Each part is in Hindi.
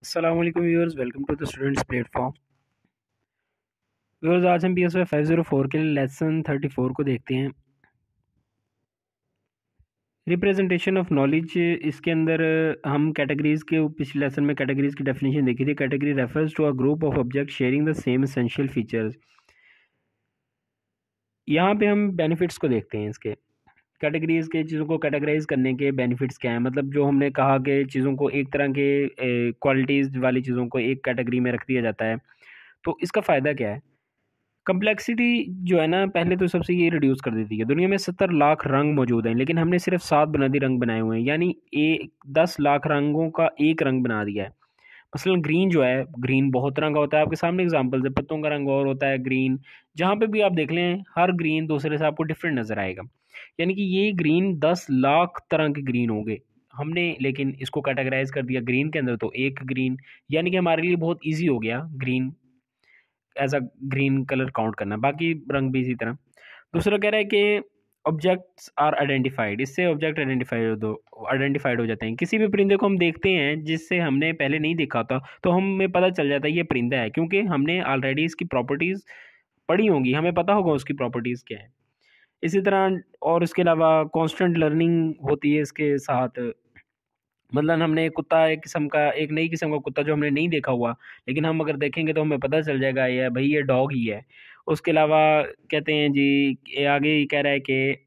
अस्सलामुअलैकुम viewers, welcome to the students platform. Viewers, आज हम PSY 504 के लिए लेसन 34 को देखते हैं। Representation of knowledge. इसके अंदर हम कैटेगरीज के पिछले लेसन में कैटेगरीज की डेफिनेशन देखी थी। Category refers to a group of object sharing the same essential features. यहाँ पे हम बेनिफिट्स को देखते हैं इसके। कैटेगरीज के चीज़ों को कैटेगराइज करने के बेनिफिट्स क्या हैं, मतलब जो हमने कहा कि चीज़ों को एक तरह के क्वालिटीज़ वाली चीज़ों को एक कैटेगरी में रख दिया जाता है, तो इसका फ़ायदा क्या है। कम्प्लेक्सिटी जो है ना, पहले तो सबसे ये रिड्यूस कर देती है। दुनिया में 70 लाख रंग मौजूद हैं, लेकिन हमने सिर्फ 7 बुनियादी रंग बनाए हुए हैं, यानी 10 लाख रंगों का एक रंग बना दिया है। मसलन ग्रीन जो है, ग्रीन बहुत तरह का होता है। आपके सामने एग्जांपल्स है, पत्तों का रंग और होता है ग्रीन। जहाँ पे भी आप देख लें, हर ग्रीन दूसरे से आपको डिफरेंट नज़र आएगा। यानी कि ये ग्रीन 10 लाख तरह के ग्रीन होंगे। हमने लेकिन इसको कैटेगराइज कर दिया ग्रीन के अंदर, तो एक ग्रीन, यानी कि हमारे लिए बहुत ईजी हो गया green as a green colour count करना। बाकी रंग भी इसी तरह। दूसरा कह रहा है कि ऑब्जेक्ट्स आर आइडेंटिफाइड। इससे ऑब्जेक्ट आइडेंटिफाइड हो जाते हैं। किसी भी परिंदे को हम देखते हैं जिससे हमने पहले नहीं देखा था, तो हमें पता चल जाता है ये परिंदा है, क्योंकि हमने ऑलरेडी इसकी प्रॉपर्टीज़ पढ़ी होंगी, हमें पता होगा उसकी प्रॉपर्टीज़ क्या है। इसी तरह और इसके अलावा कांस्टेंट लर्निंग होती है इसके साथ। मतलब हमने कुत्ता, एक नई किस्म का कुत्ता जो हमने नहीं देखा हुआ, लेकिन हम अगर देखेंगे तो हमें पता चल जाएगा ये भाई ये डॉग ही है। उसके अलावा कहते हैं जी, ये आगे ही कह रहा है कि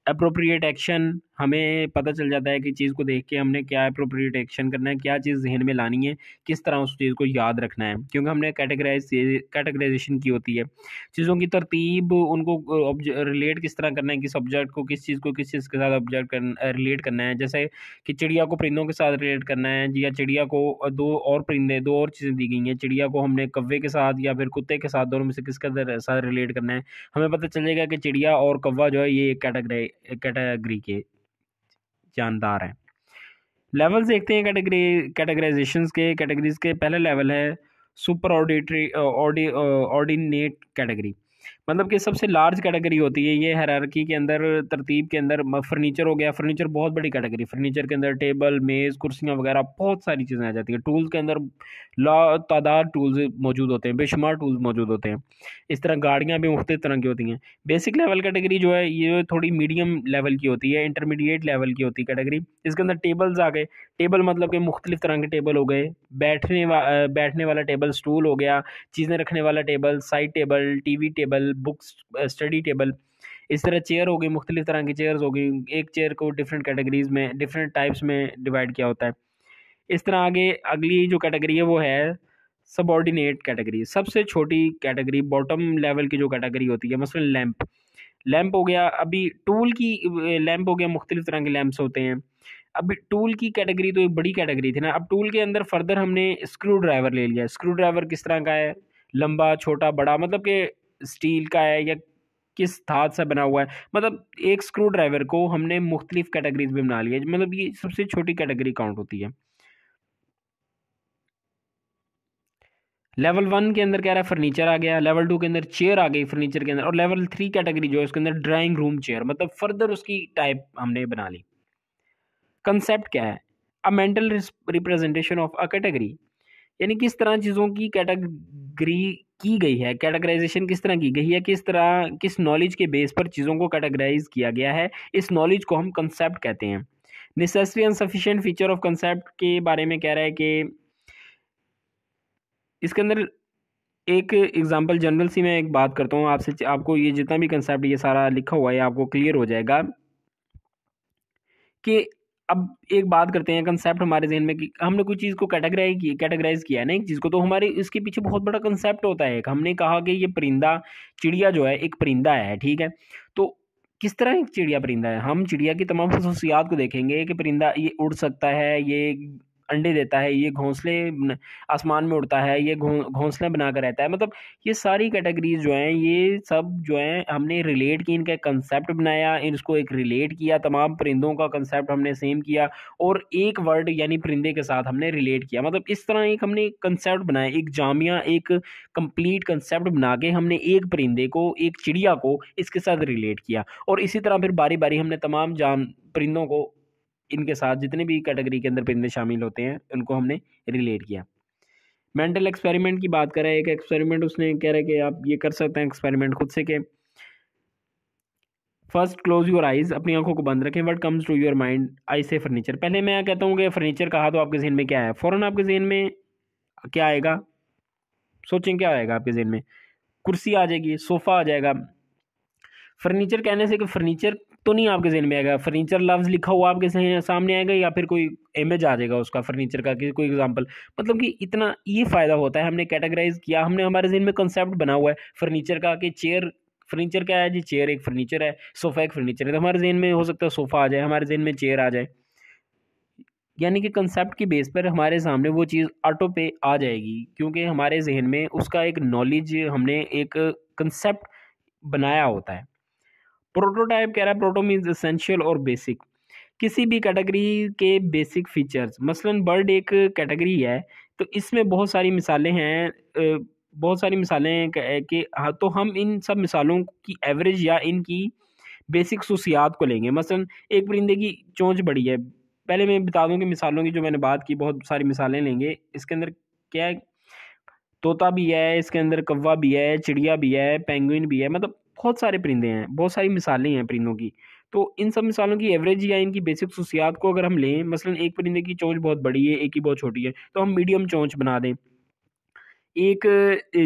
अप्रोप्रिएट एक्शन। हमें पता चल जाता है कि चीज़ को देख के हमने क्या अप्रोप्रिएट एक्शन करना है, क्या चीज़ जहन में लानी है, किस तरह उस चीज़ को याद रखना है, क्योंकि हमने कैटेगराइजेशन की होती है। चीज़ों की तरतीब, उनको रिलेट किस तरह करना है, किस ऑब्जेक्ट को किस चीज़ को किस चीज़ के साथ रिलेट करना है। जैसे कि चिड़िया को परिंदों के साथ रिलेट करना है, या चिड़िया को दो और चीज़ें दी गई हैं। चिड़िया को हमने कौवे के साथ या फिर कुत्ते के साथ, दोनों में से किसके साथ रिलेट करना है। हमें पता चलेगा कि चिड़िया और कौवा जो है ये कैटेगरी के जानदार हैं। लेवल्स देखते हैं कैटेगराइजेशंस के, कैटेगरीज के। पहला लेवल है सुपर ऑर्डिनेट कैटेगरी। मतलब कि सबसे लार्ज कैटेगरी होती है ये हायरार्की के अंदर, तरतीब के अंदर। फर्नीचर हो गया, फर्नीचर बहुत बड़ी कैटेगरी। फर्नीचर के अंदर टेबल, मेज़, कुर्सियाँ वगैरह बहुत सारी चीज़ें आ जाती हैं। टूल्स के अंदर ला तादाद टूल्स मौजूद होते हैं, बेशुमार टूल्स मौजूद होते हैं। इस तरह गाड़ियाँ भी मुख्तलिफ तरह की होती हैं। बेसिक लेवल कैटेगरी जो है ये थोड़ी मीडियम लेवल की होती है, इंटरमीडिएट लेवल की होती है कैटेगरी। इसके अंदर टेबल्स आ गए। टेबल मतलब कि मुख्तलिफ तरह के टेबल हो गए। बैठने वाला टेबल स्टूल हो गया। चीज़ें रखने वाला table side table, TV table, books study table. इस तरह चेयर हो गई, मुख्तलिफ तरह की चेयर्स हो गई। एक चेयर को डिफरेंट कैटेगरीज में, डिफरेंट टाइप्स में डिवाइड किया होता है। इस तरह आगे अगली जो कैटेगरी है वो है सबऑर्डिनेट कैटेगरी। सबसे छोटी कैटेगरी, बॉटम लेवल की जो कैटेगरी होती है, मसलन लैंप। लैंप हो गया, अभी टूल की लैंप हो गया, मुख्तलिफ तरह के लैंप्स होते हैं। अभी टूल की कैटेगरी तो एक बड़ी कैटेगरी थी ना, अब टूल के अंदर फर्दर हमने स्क्रू ड्राइवर ले लिया। स्क्रू ड्राइवर किस तरह का है, लंबा, छोटा, बड़ा, मतलब कि स्टील का है या किस धात से बना हुआ है। मतलब एक स्क्रू ड्राइवर को हमने मुख्तलिफ कैटेगरीज में बना लिया, मतलब ये सबसे छोटी कैटेगरी काउंट होती है। लेवल 1 के अंदर कह रहा है फर्नीचर आ गया। लेवल 2 के अंदर चेयर आ गई फर्नीचर के अंदर। और लेवल 3 कैटेगरी जो है उसके अंदर ड्राइंग रूम चेयर, मतलब फर्दर उसकी टाइप हमने बना ली। कंसेप्ट क्या है, अ mental representation of a category. यानी किस तरह चीज़ों की कैटेगरी की गई है, कैटेगराइजेशन किस तरह की गई है, किस तरह किस नॉलेज के बेस पर चीज़ों को कैटेगराइज किया गया है। इस नॉलेज को हम कंसेप्ट कहते हैं। Necessary and sufficient feature of concept के बारे में कह रहा है कि इसके अंदर एक एग्जांपल जनरल सी मैं एक बात करता हूँ आपसे। आपको ये जितना भी कंसेप्ट ये सारा लिखा हुआ है आपको क्लियर हो जाएगा कि अब एक बात करते हैं। कंसेप्ट हमारे जहन में कि हमने कोई चीज़ को कैटेगराइज किया है ना एक चीज़ को, तो हमारे इसके पीछे बहुत बड़ा कंसेप्ट होता है। एक हमने कहा कि ये परिंदा, चिड़िया जो है एक परिंदा है, ठीक है। तो किस तरह एक चिड़िया परिंदा है, हम चिड़िया की तमाम खसूसियात को देखेंगे कि परिंदा ये उड़ सकता है, ये अंडे देता है, ये आसमान में उड़ता है, ये घोंसले बनाकर रहता है। मतलब ये सारी कैटेगरीज जो हैं, ये सब जो हैं हमने रिलेट की, इनका कंसेप्ट बनाया, इसको एक रिलेट किया, तमाम परिंदों का कंसेप्ट हमने सेम किया और एक वर्ड यानी परिंदे के साथ हमने रिलेट किया। मतलब इस तरह एक हमने कंसेप्ट बनाया, एक जामिया, एक कंप्लीट कंसेप्ट बना के हमने एक परिंदे को, एक चिड़िया को इसके साथ रिलेट किया। और इसी तरह फिर बारी बारी हमने तमाम जान परिंदों को इनके साथ जितने भी कैटेगरी के अंदर परिंदे शामिल होते हैं उनको हमने रिलेट किया। मेंटल एक्सपेरिमेंट की बात करें, एक एक्सपेरिमेंट उसने कह रहा है कि आप ये कर सकते हैं एक्सपेरिमेंट खुद से कि फर्स्ट क्लोज योर आइज, अपनी आंखों को बंद रखें, what comes to your mind, I say furniture. पहले मैं कहता हूँ कि फर्नीचर कहा तो आपके जहन में क्या है, फ़ौरन आपके जहन में क्या आएगा, सोचें क्या आएगा आपके जहन में, कुर्सी आ जाएगी, सोफ़ा आ जाएगा। फर्नीचर कहने से कि फर्नीचर तो नहीं आपके जहन में आएगा, फर्नीचर लफ्ज़ लिखा हुआ आपके सामने आएगा या फिर कोई इमेज आ जाएगा उसका फर्नीचर का, कि कोई एग्जांपल। मतलब कि इतना ये फ़ायदा होता है, हमने कैटेगराइज किया, हमने हमारे जहन में कंसेप्ट बना हुआ है फर्नीचर का कि चेयर, फर्नीचर क्या है जी, चेयर एक फर्नीचर है, सोफ़ा एक फर्नीचर है, तो हमारे जहन में हो सकता है सोफ़ा आ जाए, हमारे जहन में चेयर आ जाए। यानी कि कंसेप्ट की बेस पर हमारे सामने वो चीज़ ऑटो पे आ जाएगी, क्योंकि हमारे जहन में उसका एक नॉलेज, हमने एक कंसेप्ट बनाया होता है। प्रोटोटाइप कह रहा है, प्रोटो मीन्स एसेंशियल और बेसिक, किसी भी कैटेगरी के बेसिक फीचर्स। मसलन बर्ड एक कैटेगरी है, तो इसमें बहुत सारी मिसालें हैं, बहुत सारी मिसालें हैं कि हाँ, तो हम इन सब मिसालों की एवरेज या इनकी बेसिक खसूसियात को लेंगे। मसलन एक परिंदे की चोंच बड़ी है, पहले मैं बता दूं कि मिसालों की जो मैंने बात की, बहुत सारी मिसालें लेंगे इसके अंदर। क्या है, तोता भी है इसके अंदर, कौवा भी है, चिड़िया भी है, पेंगुइन भी है, मतलब बहुत सारे परिंदे हैं, बहुत सारी मिसालें हैं परिंदों की। तो इन सब मिसालों की एवरेज या इनकी बेसिक खसूसियात को अगर हम लें, मसलन एक परिंदे की चोंच बहुत बड़ी है, एक ही बहुत छोटी है, तो हम मीडियम चोंच बना दें। एक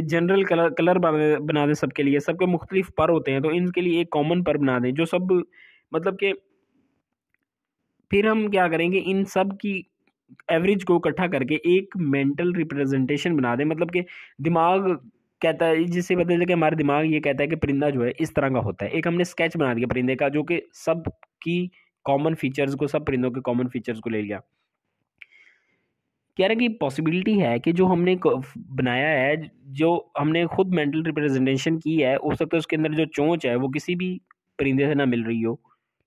जनरल कलर कलर बना दें सबके लिए, सबके मुख्तलिफ पर होते हैं, तो इनके लिए एक कॉमन पर बना दें जो सब, मतलब कि फिर हम क्या करेंगे, इन सब की एवरेज को इकट्ठा करके एक मेंटल रिप्रेजेंटेशन बना दें। मतलब कि दिमाग कहता है, जिससे पता चले कि हमारा दिमाग ये कहता है कि परिंदा जो है इस तरह का होता है। एक हमने स्केच बना दिया परिंदे का, जो कि सब की कॉमन फीचर्स को, सब परिंदों के कॉमन फीचर्स को ले लिया। कह रहे हैं कि पॉसिबिलिटी है कि जो हमने बनाया है, जो हमने खुद मेंटल रिप्रेजेंटेशन की है, हो सकता है उसके अंदर जो चोंच है वो किसी भी परिंदे से ना मिल रही हो,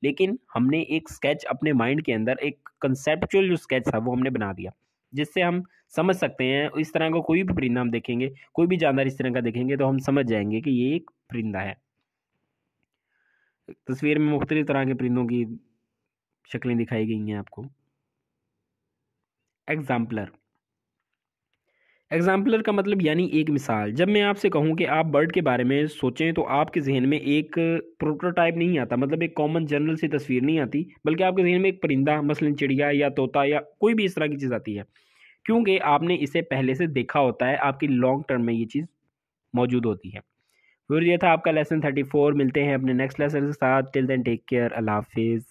लेकिन हमने एक स्केच अपने माइंड के अंदर, एक कंसेप्चुअल जो स्केच था वो हमने बना दिया, जिससे हम समझ सकते हैं इस तरह का कोई भी परिंदा हम देखेंगे, कोई भी जानवर इस तरह का देखेंगे तो हम समझ जाएंगे कि ये एक परिंदा है। तस्वीर में मुख्तलिफ तरह के परिंदों की शक्लें दिखाई गई हैं आपको। एग्जाम्पलर, एग्जाम्पलर का मतलब यानी एक मिसाल। जब मैं आपसे कहूं कि आप बर्ड के बारे में सोचें, तो आपके जहन में एक प्रोटोटाइप नहीं आता, मतलब एक कॉमन जनरल सी तस्वीर नहीं आती, बल्कि आपके जहन में एक परिंदा, मसलन चिड़िया या तोता या कोई भी इस तरह की चीज़ आती है, क्योंकि आपने इसे पहले से देखा होता है, आपकी लॉन्ग टर्म में ये चीज़ मौजूद होती है। फिर ये था आपका लेसन 34। मिलते हैं अपने नेक्स्ट लेसन के साथ। टिल देन टेक केयर, अल्लाह हाफिज़।